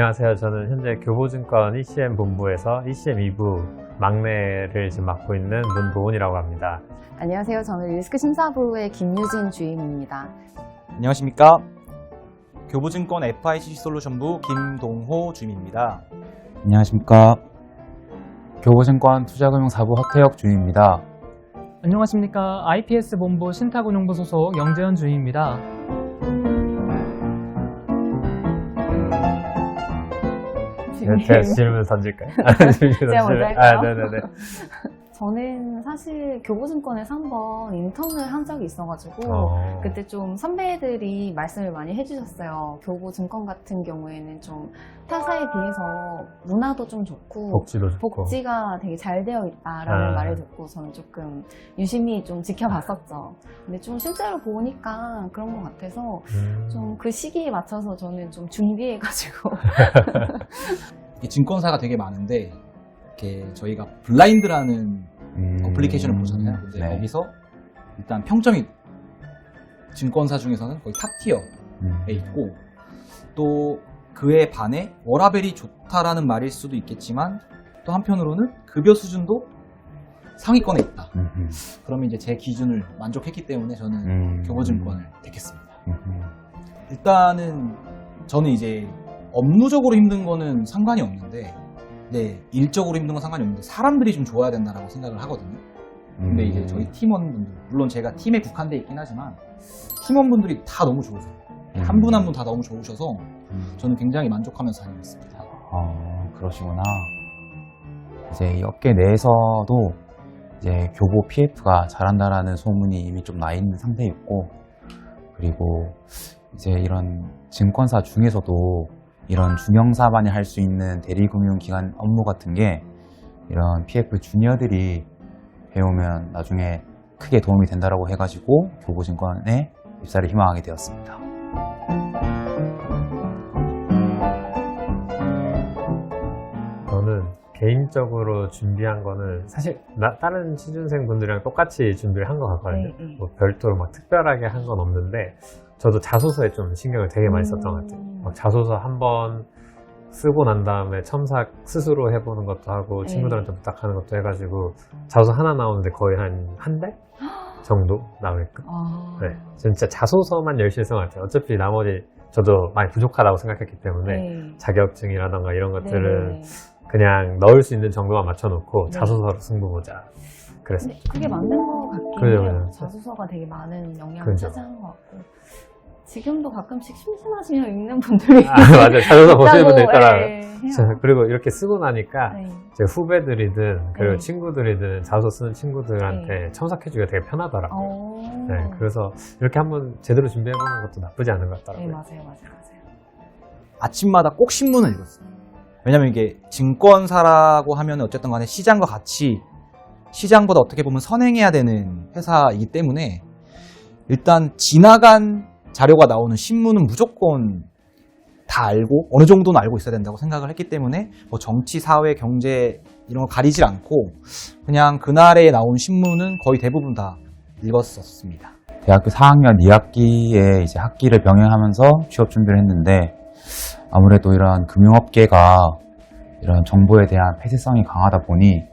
안녕하세요. 저는 현재 교보증권 ECM 본부에서 ECM 2부 막내를 지금 맡고 있는 문도훈이라고 합니다. 안녕하세요. 저는 리스크 심사부의 김유진 주임입니다. 안녕하십니까. 교보증권 FICC 솔루션부 김동호 주임입니다. 안녕하십니까. 교보증권 투자금융사부 허태혁 주임입니다. 안녕하십니까. IPS 본부 신탁운용부 소속 영재현 주임입니다. 제가 질문 던질까요? 제가 먼저 할까요? 네네네. 저는 사실 교보증권에서 한번 인턴을 한 적이 있어가지고 그때 좀 선배들이 말씀을 많이 해주셨어요. 교보증권 같은 경우에는 좀 타사에 비해서 문화도 좀 좋고 복지도 좋고 복지가 되게 잘 되어 있다라는 말을 듣고 저는 조금 유심히 좀 지켜봤었죠. 근데 좀 실제로 보니까 그런 것 같아서 좀 그 시기에 맞춰서 저는 좀 준비해가지고 이 증권사가 되게 많은데 이렇게 저희가 블라인드라는 어플리케이션을 보잖아요. 근데 네. 거기서 일단 평점이 증권사 중에서는 거의 탑티어에 있고 또 그에 반해 워라밸이 좋다라는 말일 수도 있겠지만 또 한편으로는 급여 수준도 상위권에 있다. 그러면 이제 제 기준을 만족했기 때문에 저는 교보증권을 택했습니다. 일단은 저는 이제 업무적으로 힘든 거는 상관이 없는데 네, 일적으로 힘든 건 상관이 없는데 사람들이 좀 좋아야 된다라고 생각을 하거든요. 근데 이제 저희 팀원분들, 물론 제가 팀에 국한돼 있긴 하지만 팀원분들이 다 너무 좋으세요. 한 분 한 분 다 너무 좋으셔서 저는 굉장히 만족하면서 다니고 있습니다. 그러시구나. 이제 이 업계 내에서도 이제 교보 PF가 잘한다라는 소문이 이미 좀 나 있는 상태였고, 그리고 이제 이런 증권사 중에서도 이런 중형사만이 할 수 있는 대리금융기관 업무 같은 게 이런 PF 주니어들이 배우면 나중에 크게 도움이 된다라고 해가지고 교보증권에 입사를 희망하게 되었습니다. 저는 개인적으로 준비한 거는 사실 다른 취준생 분들이랑 똑같이 준비를 한 것 같거든요. 뭐 별도로 막 특별하게 한 건 없는데 저도 자소서에 좀 신경을 되게 많이 썼던 것 같아요. 막 자소서 한번 쓰고 난 다음에 첨삭 스스로 해보는 것도 하고 친구들한테 부탁하는 것도 해가지고 자소서 하나 나오는데 거의 한 달 정도 나올까? 네, 진짜 자소서만 열심히 쓴 것 같아요. 어차피 나머지 저도 많이 부족하다고 생각했기 때문에 자격증이라던가 이런 것들은 그냥 넣을 수 있는 정도만 맞춰놓고 자소서로 승부 보자 그랬습니다. 그게 맞는 것 같긴 그죠, 해요. 그죠. 자소서가 되게 많은 영향을 그죠. 차지하는 것 같고 지금도 가끔씩 심심하시면 읽는 분들이 맞아요. 자소서 보시는 분들 있다고, 있더라고요. 해요. 그리고 이렇게 쓰고 나니까 네. 제 후배들이든 그리고 네. 친구들이든 자소서 쓰는 친구들한테 첨삭해주기가 되게 편하더라고요. 네, 네. 그래서 이렇게 한번 제대로 준비해보는 것도 나쁘지 않은 것 네, 같더라고요. 맞아요. 아침마다 꼭 신문을 읽었어요. 왜냐면 이게 증권사라고 하면 어쨌든 간에 시장과 같이 시장보다 어떻게 보면 선행해야 되는 회사이기 때문에 일단 지나간 자료가 나오는 신문은 무조건 다 알고 어느 정도는 알고 있어야 된다고 생각을 했기 때문에 뭐 정치, 사회, 경제 이런 거 가리질 않고 그냥 그날에 나온 신문은 거의 대부분 다 읽었었습니다. 대학교 4학년 2학기에 이제 학기를 병행하면서 취업 준비를 했는데 아무래도 이런 금융업계가 이런 정보에 대한 폐쇄성이 강하다 보니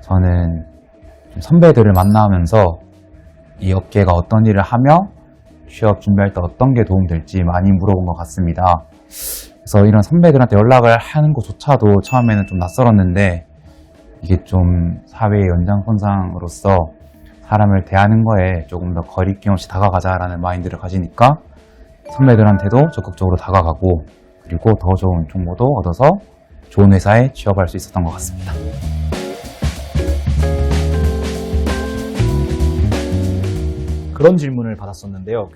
저는 좀 선배들을 만나면서 이 업계가 어떤 일을 하며 취업 준비할 때 어떤 게 도움될지 많이 물어본 것 같습니다. 그래서 이런 선배들한테 연락을 하는 것조차도 처음에는 좀 낯설었는데 이게 좀 사회의 연장선상으로서 사람을 대하는 거에 조금 더 거리낌 없이 다가가자라는 마인드를 가지니까 선배들한테도 적극적으로 다가가고 그리고 더 좋은 정보도 얻어서 좋은 회사에 취업할 수 있었던 것 같습니다. 그런 질문을 받았었는데요.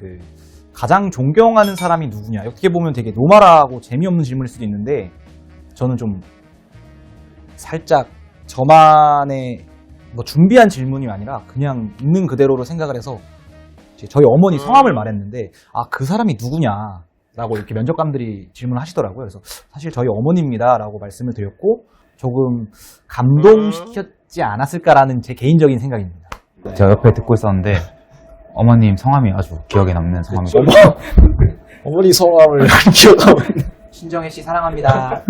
가장 존경하는 사람이 누구냐? 어떻게 보면 되게 노멀하고 재미없는 질문일 수도 있는데 저는 좀 살짝 저만의 뭐 준비한 질문이 아니라 그냥 있는 그대로로 생각을 해서 저희 어머니 성함을 말했는데 그 사람이 누구냐? 라고 이렇게 면접관들이 질문을 하시더라고요. 그래서 사실 저희 어머니입니다 라고 말씀을 드렸고 조금 감동시켰지 않았을까라는 제 개인적인 생각입니다. 제가 옆에 듣고 있었는데 어머님 성함이 아주 기억에 남는 성함이고 어머니 성함을 기억하고 있는. 신정혜 씨 사랑합니다.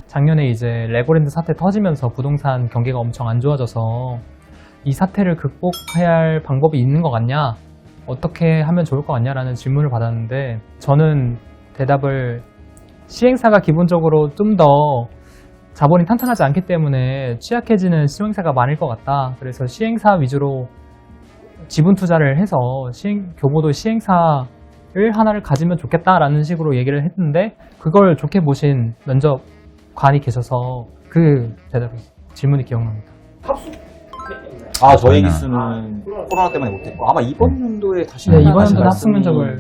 작년에 이제 레고랜드 사태 터지면서 부동산 경기가 엄청 안 좋아져서 이 사태를 극복해야 할 방법이 있는 것 같냐? 어떻게 하면 좋을 것 같냐라는 질문을 받았는데 저는 대답을 시행사가 기본적으로 좀 더 자본이 탄탄하지 않기 때문에 취약해지는 시행사가 많을 것 같다. 그래서 시행사 위주로 지분 투자를 해서 교보도 시행사를 하나를 가지면 좋겠다라는 식으로 얘기를 했는데 그걸 좋게 보신 면접관이 계셔서 그 질문이 기억납니다. 아, 저희 저희는- 기수는 코로나 때문에 못했고 아마 이번 연도에 다시 네, 이번 다시 연도 학습 말씀이 면접을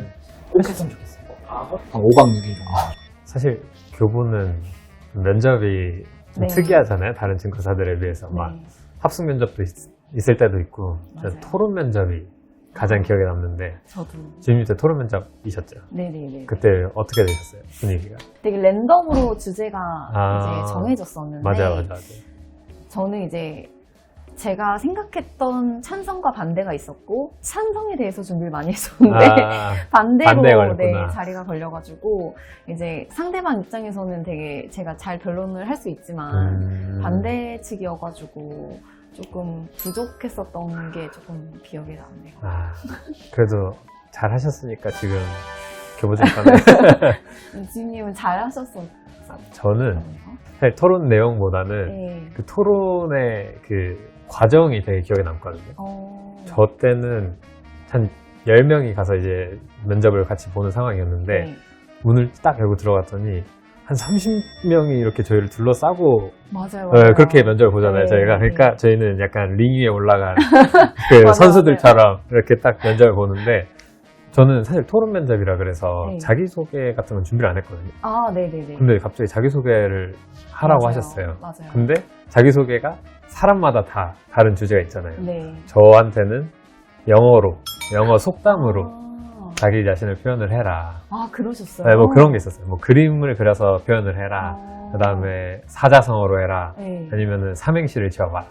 꼭 했으면 좋겠어요. 한 5박 6일 정도. 사실 교보는 면접이 좀 네. 특이하잖아요. 다른 증권사들에 비해서. 막 네. 합숙 면접도 있을 때도 있고 맞아요. 토론 면접이 가장 기억에 남는데 저도. 지금 때 토론 면접이셨죠? 네네네. 그때 어떻게 되셨어요? 분위기가? 되게 랜덤으로 주제가 아. 이제 정해졌었는데 맞아요. 저는 이제 제가 생각했던 찬성과 반대가 있었고 찬성에 대해서 준비를 많이 했었는데 반대에 반대로 걸렸구나. 자리가 걸려가지고 이제 상대방 입장에서는 되게 제가 잘 변론을 할 수 있지만 반대 측이어가지고 조금 부족했었던 게 조금 기억에 남네요. 그래도 잘 하셨으니까 지금 교보증권에 지님은 잘 하셨었어요. 저는 사실 토론 내용보다는 네. 그 토론의 그 과정이 되게 기억에 남거든요. 저 때는 한 10명이 가서 이제 면접을 같이 보는 상황이었는데 네. 문을 딱 열고 들어갔더니 한 30명이 이렇게 저희를 둘러싸고 맞아요. 그렇게 면접을 보잖아요. 네, 저희가. 그러니까 네. 저희는 약간 링 위에 올라간 그 맞아요, 선수들처럼 이렇게 딱 면접을 보는데 저는 사실 토론 면접이라 그래서 네. 자기소개 같은 건 준비를 안 했거든요. 아, 네네네. 근데 갑자기 자기소개를 하라고 맞아요. 하셨어요. 맞아요. 근데 자기소개가 사람마다 다 다른 주제가 있잖아요. 네. 저한테는 영어 속담으로 아, 자기 자신을 표현을 해라. 그러셨어요? 네, 뭐 그런 게 있었어요. 뭐 그림을 그려서 표현을 해라. 아. 그 다음에 사자성어로 해라. 네. 아니면은 삼행시를 지어봐라.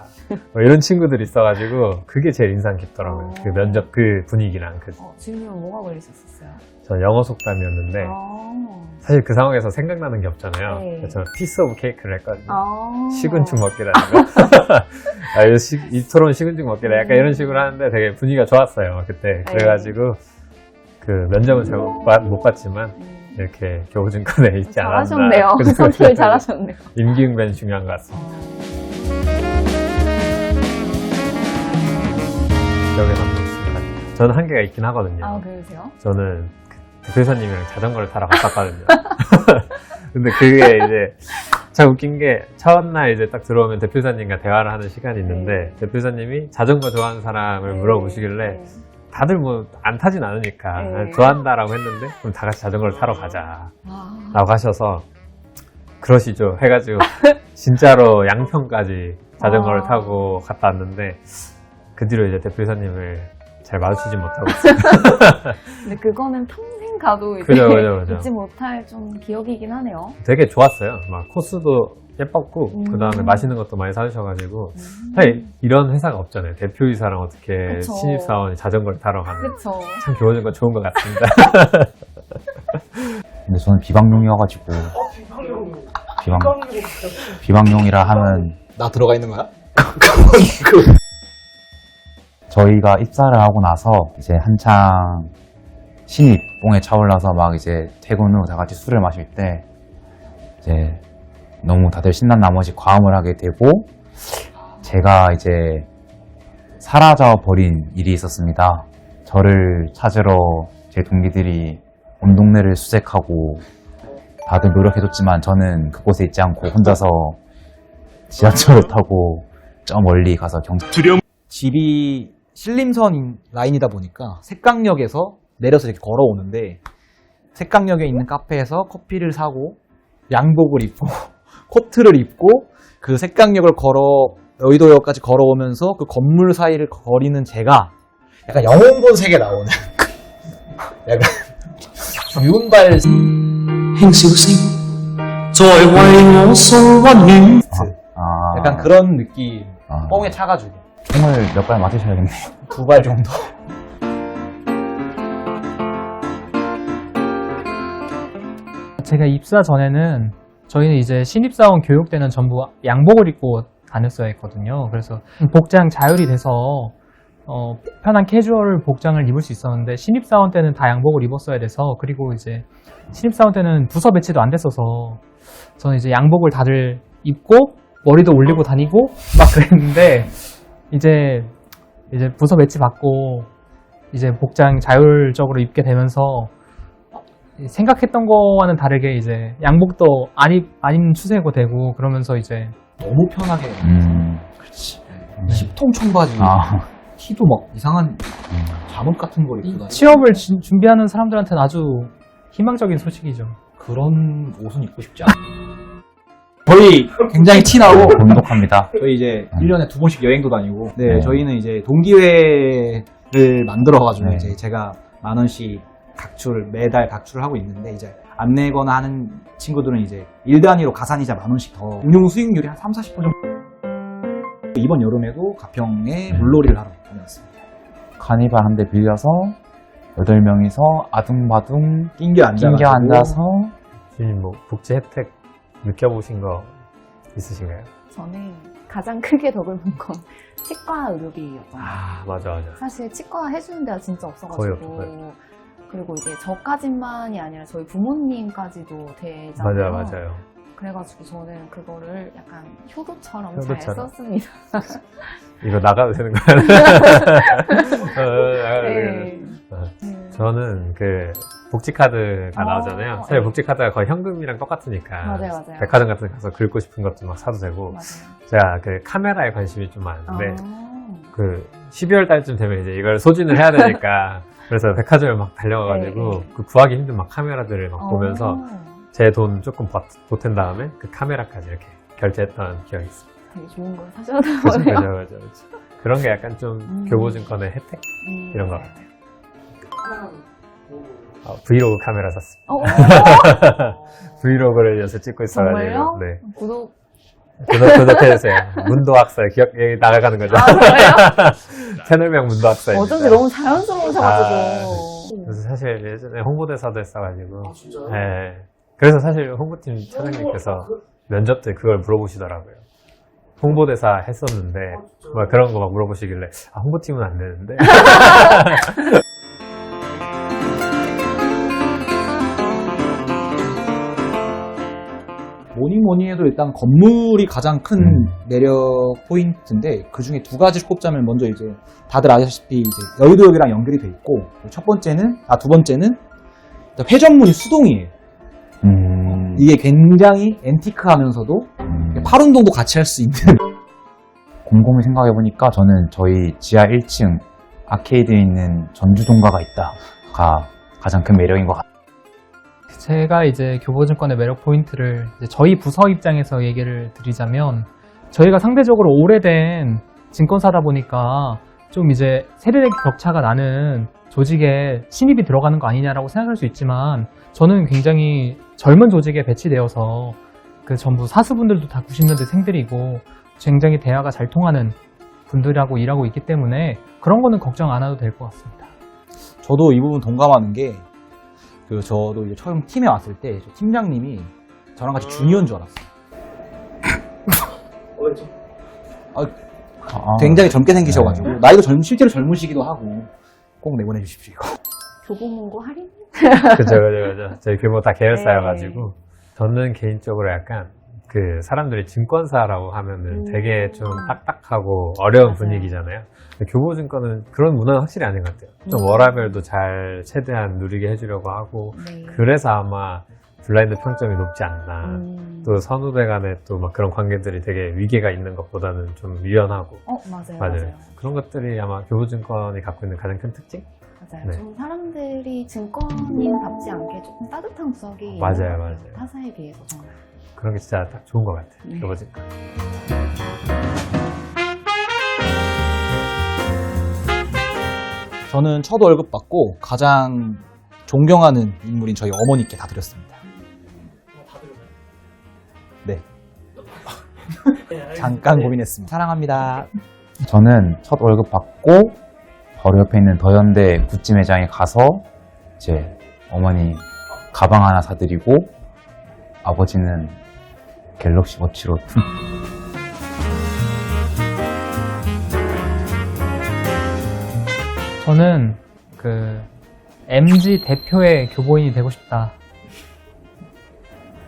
뭐 이런 친구들이 있어가지고 그게 제일 인상 깊더라고요. 그 면접 그 분위기랑 지금은 뭐가 걸리셨었어요? 전 영어 속담이었는데 아. 사실 그 상황에서 생각나는 게 없잖아요. 네. 그래서 저는 피스 오브 케이크를 했거든요. 아. 식은죽 먹기라는 거. 이 토론 식은죽 먹기라 약간 이런 식으로 하는데 되게 분위기가 좋았어요. 그때. 그래가지고 그 면접은 제가 못 봤지만 이렇게 교보증권에 있지 않았나. 잘하셨네요. 그 선택을 생각이 잘하셨네요. 임기응변이 중요한 것 같습니다. 기억에 남는 순간. 저는 한계가 있긴 하거든요. 아, 그러세요? 저는 그 대표이사님이랑 자전거를 타러 갔었거든요. 근데 그게 이제 참 웃긴 게 첫날 이제 딱 들어오면 대표이사님과 대화를 하는 시간이 있는데 대표이사님이 자전거 좋아하는 사람을 물어보시길래 다들 뭐 안 타진 않으니까 네. 좋아한다라고 했는데 그럼 다 같이 자전거를 타러 가자 아. 라고 하셔서 그러시죠 해가지고 진짜로 양평까지 자전거를 아. 타고 갔다 왔는데 그 뒤로 이제 대표이사님을 잘 마주치지 못하고 있어요. 근데 그거는 평생 가도 이제 그죠, 그죠, 그죠. 잊지 못할 좀 기억이긴 하네요. 되게 좋았어요. 막 코스도 예뻤고 그 다음에 음. 맛있는 것도 많이 사주셔가지고 사실 이런 회사가 없잖아요. 대표이사랑 어떻게 그쵸. 신입사원이 자전거를 타러 가는 그쵸. 참 교보증권 좋은 것 같습니다. 근데 저는 비방용이어가지고 비방용이라 하면 나 들어가 있는 거야? 저희가 입사를 하고 나서 이제 한창 신입 뽕에 차올라서 막 이제 퇴근 후 다 같이 술을 마실 때 이제 너무 다들 신난 나머지 과음을 하게 되고 제가 이제 사라져 버린 일이 있었습니다. 저를 찾으러 제 동기들이 온 동네를 수색하고 다들 노력해줬지만 저는 그곳에 있지 않고 혼자서 지하철을 타고 저 멀리 가서 집이 신림선 라인이다 보니까 색강역에서 내려서 이렇게 걸어오는데 색강역에 있는 카페에서 커피를 사고 양복을 입고 코트를 입고 그 색강역을 여의도역까지 걸어오면서 그 건물 사이를 거리는 제가 약간 영혼 본 색에 나오는 약간 윤발 약간 그런 느낌 뽕에 차가지고 총을 몇 발 맞으셔야겠네요. 2발 정도. 제가 입사 전에는 저희는 이제 신입사원 교육 때는 전부 양복을 입고 다녔어야 했거든요. 그래서 복장 자율이 돼서 편한 캐주얼 복장을 입을 수 있었는데 신입사원 때는 다 양복을 입었어야 돼서, 그리고 이제 신입사원 때는 부서 배치도 안 됐어서 저는 이제 양복을 다들 입고 머리도 올리고 다니고 막 그랬는데 이제 부서 배치 받고 이제 복장 자율적으로 입게 되면서 생각했던 거와는 다르게 이제 양복도 안 입는 추세고 되고, 그러면서 이제 너무 편하게. 그렇지. 네. 10통 청바지. 티도 막 이상한 잠옷 같은 걸 입고 다니고. 취업을 준비하는 사람들한테는 아주 희망적인 소식이죠. 그런 옷은 입고 싶지 않아. 저희 굉장히 티나고 돈독합니다. 저희 이제 1년에 2번씩 여행도 다니고. 네, 네. 저희는 이제 동기회를 만들어가지고 네. 이제 제가 10,000원씩 매달 각출을 하고 있는데, 이제 안 내거나 하는 친구들은 이제 일 단위로 가산이자 10,000원씩 더, 운용 수익률이 한 30~40% 정도. 이번 여름에도 가평에 물놀이를 하러 다녔습니다. 카니발 한 대 빌려서 8명이서 아둥바둥 낑겨 앉아서 주님 뭐 복지 혜택 느껴보신 거 있으신가요? 저는 가장 크게 덕을 본 건 치과 의료비였던 것 같아요. 아 맞아. 사실 치과 해주는 데가 진짜 거의 없어가지고, 없어요. 그리고 이제 저까지만이 아니라 저희 부모님까지도 되잖아요. 맞아요. 그래가지고 저는 그거를 약간 효도처럼 잘 효도처럼. 썼습니다. 이거 나가도 되는 거야? 네. 저는 그 복지카드가 나오잖아요. 사실 네. 복지카드가 거의 현금이랑 똑같으니까 맞아요. 백화점 같은 데 가서 긁고 싶은 것도 막 사도 되고, 맞아요. 제가 그 카메라에 관심이 좀 많은데 아. 그 12월 달쯤 되면 이제 이걸 소진을 해야 되니까 그래서 백화점에 막 달려가가지고 네. 그 구하기 힘든 막 카메라들을 막 보면서 제 돈 조금 보탠 다음에 그 카메라까지 이렇게 결제했던 기억이 있습니다. 되게 좋은 걸 사셨나 보네요. 그죠. 그런 게 약간 좀 교보증권의 혜택? 이런 것 같아요. 브이로그 카메라 샀습니다. 브이로그를 요새 찍고 있어가지고. 정말요? 네. 구독해주세요. 구독해주세요. 문도학살 여기 나가가는 거죠. 그래요? 채널명 문도학살입니다. 어쩐지 너무 자연스러우셔가지고. 그래서 사실 예전에 홍보대사도 했어가지고. 네. 그래서 사실 홍보팀 차장님께서 면접 때 그걸 물어보시더라고요. 홍보대사 했었는데 막 그런 거 막 물어보시길래 홍보팀은 안 되는데. 뭐니 해도 일단 건물이 가장 큰 매력 포인트인데, 그 중에 두 가지를 꼽자면, 먼저 이제 다들 아시다시피 이제 여의도역이랑 연결이 돼 있고, 두 번째는 일단 회전문이 수동이에요. 이게 굉장히 앤티크하면서도 팔운동도 같이 할 수 있는. 곰곰이 생각해보니까 저는 저희 지하 1층 아케이드에 있는 전주동가가 있다가 가장 큰 매력인 것 같아요. 제가 이제 교보증권의 매력 포인트를 이제 저희 부서 입장에서 얘기를 드리자면, 저희가 상대적으로 오래된 증권사다 보니까 좀 이제 세대의 격차가 나는 조직에 신입이 들어가는 거 아니냐라고 생각할 수 있지만, 저는 굉장히 젊은 조직에 배치되어서 그 전부 사수분들도 다 90년대 생들이고 굉장히 대화가 잘 통하는 분들하고 일하고 있기 때문에 그런 거는 걱정 안 해도 될 것 같습니다. 저도 이 부분 동감하는 게, 저도 이제 처음 팀에 왔을 때 팀장님이 저랑 같이 주니어인 줄 알았어요. 굉장히 젊게 생기셔가지고, 나이도 실제로 젊으시기도 하고, 꼭 내보내 주십시오. 교보문고 할인? 그죠. 저희 규모 다 계열사여가지고. 저는 개인적으로 약간 그 사람들이 증권사라고 하면은 되게 좀 딱딱하고 어려운 맞아요. 분위기잖아요. 근데 교보증권은 그런 문화는 확실히 아닌 것 같아요. 좀 워라밸도 잘 최대한 누리게 해주려고 하고, 네. 그래서 아마 블라인드 평점이 높지 않나. 또 선후배 간에 또 막 그런 관계들이 되게 위계가 있는 것보다는 좀 유연하고. 맞아요. 그런 것들이 아마 교보증권이 갖고 있는 가장 큰 특징? 맞아요. 네. 좀 사람들이 증권인답지 않게 조금 따뜻한 구석이 맞아요, 있는 것 같아요. 맞아요. 타사에 비해서 정말. 그런 게 진짜 딱 좋은 것 같아요. 네. 교보증권. 저는 첫 월급 받고 가장 존경하는 인물인 저희 어머니께 다 드렸습니다. 네. 잠깐 고민했습니다. 사랑합니다. 저는 첫 월급 받고 바로 옆에 있는 더현대 구찌 매장에 가서 이제 어머니 가방 하나 사드리고 아버지는 갤럭시 워치로 저는 그 MG 대표의 교보인이 되고 싶다.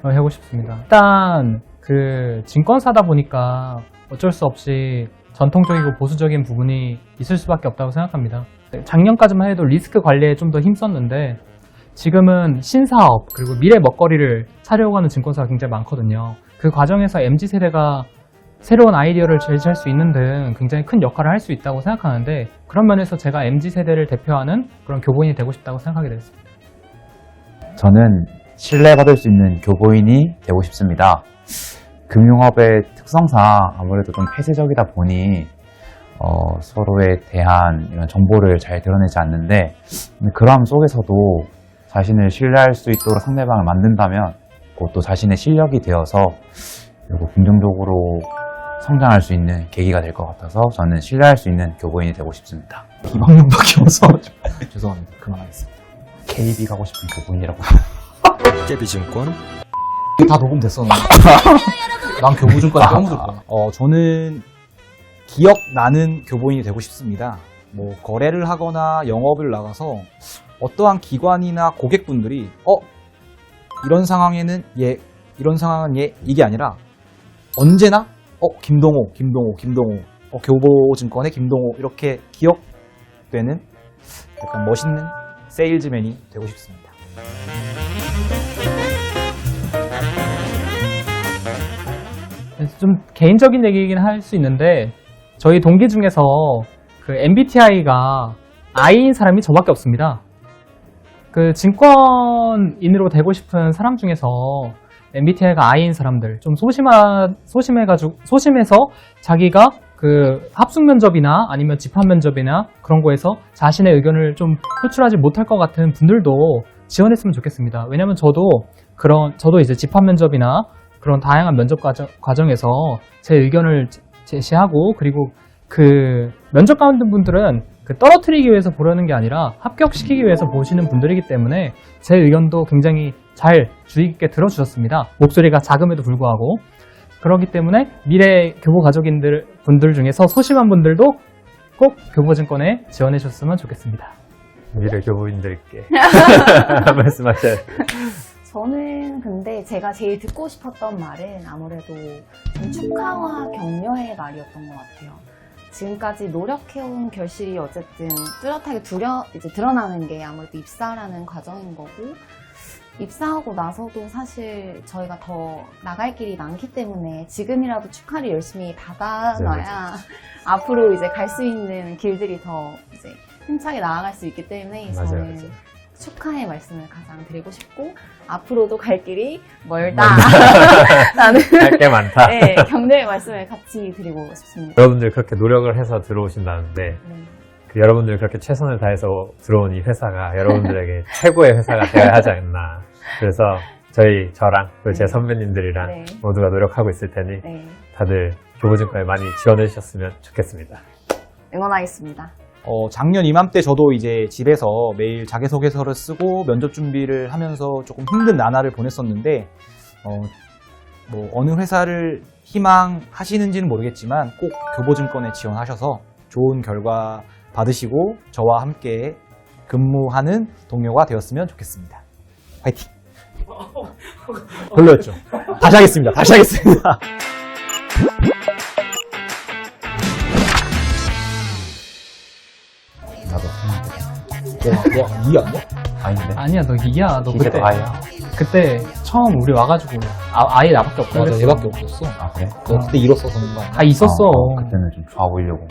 하고 싶습니다. 일단 그 증권사다 보니까 어쩔 수 없이 전통적이고 보수적인 부분이 있을 수밖에 없다고 생각합니다. 작년까지만 해도 리스크 관리에 좀 더 힘썼는데 지금은 신사업 그리고 미래 먹거리를 사려고 하는 증권사가 굉장히 많거든요. 그 과정에서 MZ세대가 새로운 아이디어를 제시할 수 있는 등 굉장히 큰 역할을 할 수 있다고 생각하는데 그런 면에서 제가 MZ세대를 대표하는 그런 교보인이 되고 싶다고 생각하게 됐습니다. 저는 신뢰받을 수 있는 교보인이 되고 싶습니다. 금융업의 특성상 아무래도 좀 폐쇄적이다 보니 서로에 대한 이런 정보를 잘 드러내지 않는데 그러함 속에서도 자신을 신뢰할 수 있도록 상대방을 만든다면 그것도 자신의 실력이 되어서 그리고 긍정적으로 성장할 수 있는 계기가 될 것 같아서 저는 신뢰할 수 있는 교보인이 되고 싶습니다. 비방용밖에 없어. 죄송합니다. 그만하겠습니다. KB 가고 싶은 교보인이라고. 깨비증권 이게 다 녹음됐어. 난 교보증권에 껴묻을 거야. 저는 기억나는 교보인이 되고 싶습니다. 뭐 거래를 하거나 영업을 나가서 어떠한 기관이나 고객분들이 이런 상황에는 이런 상황은 이게 아니라 언제나 김동호 교보증권의 김동호 이렇게 기억되는 약간 멋있는 세일즈맨이 되고 싶습니다. 좀 개인적인 얘기이긴 할 수 있는데 저희 동기 중에서 그 MBTI가 I인 사람이 저밖에 없습니다. 그 증권인으로 되고 싶은 사람 중에서 MBTI가 I인 사람들 좀 소심해서 자기가 그 합숙 면접이나 아니면 집합 면접이나 그런 거에서 자신의 의견을 좀 표출하지 못할 것 같은 분들도 지원했으면 좋겠습니다. 왜냐면 저도 이제 집합 면접이나 그런 다양한 면접 과정에서 제 의견을 제시하고 그리고 그 면접 가는 분들은 그 떨어뜨리기 위해서 보려는 게 아니라 합격시키기 위해서 보시는 분들이기 때문에 제 의견도 굉장히 잘 주의 깊게 들어주셨습니다. 목소리가 작음에도 불구하고 그렇기 때문에 미래 교보 가족분들 중에서 소심한 분들도 꼭 교보증권에 지원해 주셨으면 좋겠습니다. 미래 교보인들께 말씀하셔야 저는 근데 제가 제일 듣고 싶었던 말은 아무래도 좀 축하와 격려의 말이었던 것 같아요. 지금까지 노력해온 결실이 어쨌든 뚜렷하게 이제 드러나는 게 아무래도 입사라는 과정인 거고, 입사하고 나서도 사실 저희가 더 나갈 길이 많기 때문에 지금이라도 축하를 열심히 받아놔야 앞으로 이제 갈 수 있는 길들이 더 이제 힘차게 나아갈 수 있기 때문에 저는 축하의 말씀을 가장 드리고 싶고, 앞으로도 갈 길이 멀다 라는 할 게 많다. 네, 격려의 말씀을 같이 드리고 싶습니다. 여러분들 그렇게 노력을 해서 들어오신다는데 그 여러분들 그렇게 최선을 다해서 들어온 이 회사가 여러분들에게 최고의 회사가 되어야 하지 않나. 그래서 저랑 또 제 선배님들이랑 모두가 노력하고 있을 테니 다들 교보증권에 많이 지원해 주셨으면 좋겠습니다. 응원하겠습니다. 작년 이맘때 저도 이제 집에서 매일 자기소개서를 쓰고 면접 준비를 하면서 조금 힘든 나날을 보냈었는데, 뭐 어느 회사를 희망하시는지는 모르겠지만 꼭 교보증권에 지원하셔서 좋은 결과 받으시고 저와 함께 근무하는 동료가 되었으면 좋겠습니다. 화이팅! 별로였죠? 다시 하겠습니다. 나도 와, 이해 안 돼? 아닌데? 아니야, 너 이야. 너 이게 더 아이야. 그때 처음 우리 와가지고 아예 나밖에 없고 맞아, 얘밖에 없었어. 아 그래? 너 그때 잃었어서 뭔가. 다 있었어. 그때는 좀 좋아 보이려고.